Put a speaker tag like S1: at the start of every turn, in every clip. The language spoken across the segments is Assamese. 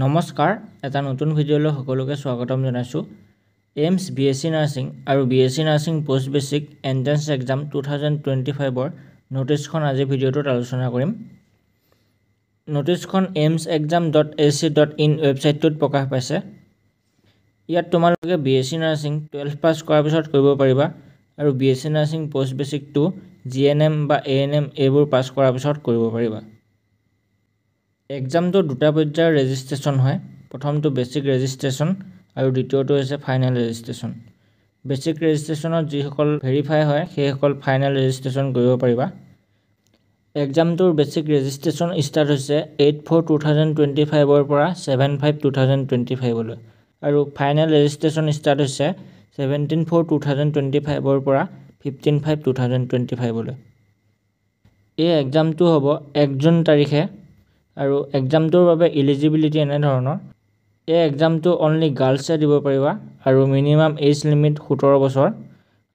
S1: নমস্কাৰ এটা নতুন ভিডিঅ'লৈ সকলোকে স্বাগতম জনাইছোঁ এইমছ বিএসসি নাৰ্ছিং আৰু BSc nursing post basic entrance exam 2025 ৰ নোটিছখন আজি ভিডিঅ'টোত আলোচনা কৰিম নোটিছখন aimsexam.ac.in ৱেবছাইটটোত প্ৰকাশ পাইছে ইয়াত তোমালোকে বিএসসি নাৰ্ছিং 12 পাছ কৰাৰ পিছত কৰিব পাৰিবা আৰু BSc nursing post basic 2 GNM বা এএনএম এইবোৰ পাছ কৰাৰ পিছত কৰিব পাৰিবা এক্সামটো দুটা পৰ্যায়ৰ ৰেজিষ্ট্ৰেচন হয় প্ৰথমটো বেসিক ৰেজিষ্ট্ৰেচন আৰু দ্বিতীয়টো হৈছে ফাইনেল ৰেজিষ্ট্ৰেচন বেসিক ৰেজিষ্ট্ৰেচনত যিসকল ভেৰিফাই হয় সেইসকল ফাইনেল ৰেজিষ্ট্ৰেচন কৰিব পাৰিবা এক্সামটোৰ বেসিক ৰেজিষ্ট্ৰেচন ষ্টাৰ্ট হৈছে 8/4/2025 ৰ পৰা 7/5/2025 লৈ আৰু ফাইনেল ৰেজিষ্ট্ৰেচন ষ্টাৰ্ট হৈছে 17/4/2025 ৰ পৰা 15/5/2025 লৈ এই এক্সামটো হ'ব 1 জুন তাৰিখে আৰু এক্সামটোৰ বাবে এলিজিবিলিটি এনে ধৰণৰ এই এক্সামটো অনলি গাৰ্লছে দিব পাৰিবা আৰু মিনিমাম এজ লিমিট 17 বছৰ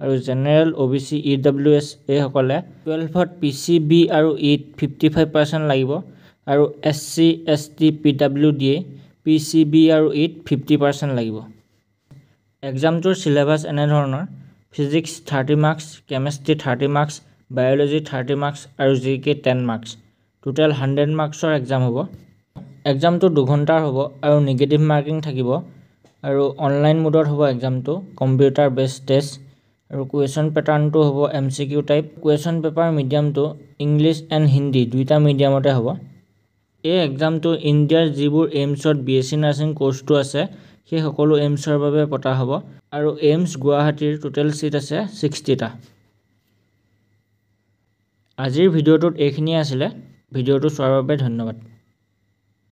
S1: আৰু জেনাৰেল ওবিসি ইডব্লিউএছ এই সকলে 12ত পিসিবি আৰু ইট 55% লাগিব আৰু এসসি এসটি পিডব্লিউডি পিসিবি আৰু ইট 50% লাগিব এক্সামটোৰ সিলেবাস এনে ধৰণৰ physics 30 marks chemistry 30 marks biology 30 marks আৰু জিকে 10 মাৰ্কস টোটাল 100 মাৰ্কসৰ এক্সাম হ'ব এক্সামটো 2 ঘণ্টাৰ হ'ব আৰু নেগেটিভ মাৰ্কিং থাকিব আৰু অনলাইন মোডত হ'ব এক্সামটো কম্পিউটাৰ বেসড টেষ্ট আৰু কোৱেশ্চন প্যাটাৰ্নটো হ'ব এমসিকিউ টাইপ কোৱেশ্চন পেপাৰ মিডিয়ামটো ইংলিশ এণ্ড হিন্দী দুইটা মিডিয়ামতে হ'ব এই এক্সামটো ইণ্ডিয়াৰ যিবোৰ এইমছত বিএসসি নাৰ্ছিং কোৰ্সটো আছে সেই সকলো এইমছৰ বাবে পতা হ'ব আৰু এইমছ গুৱাহাটীৰ টোটাল সিট আছে 60টা আজিৰ ভিডিঅ'টোত এইখিনি আছিল ভিডিঅ'টো চোৱাৰ বাবে ধন্যবাদ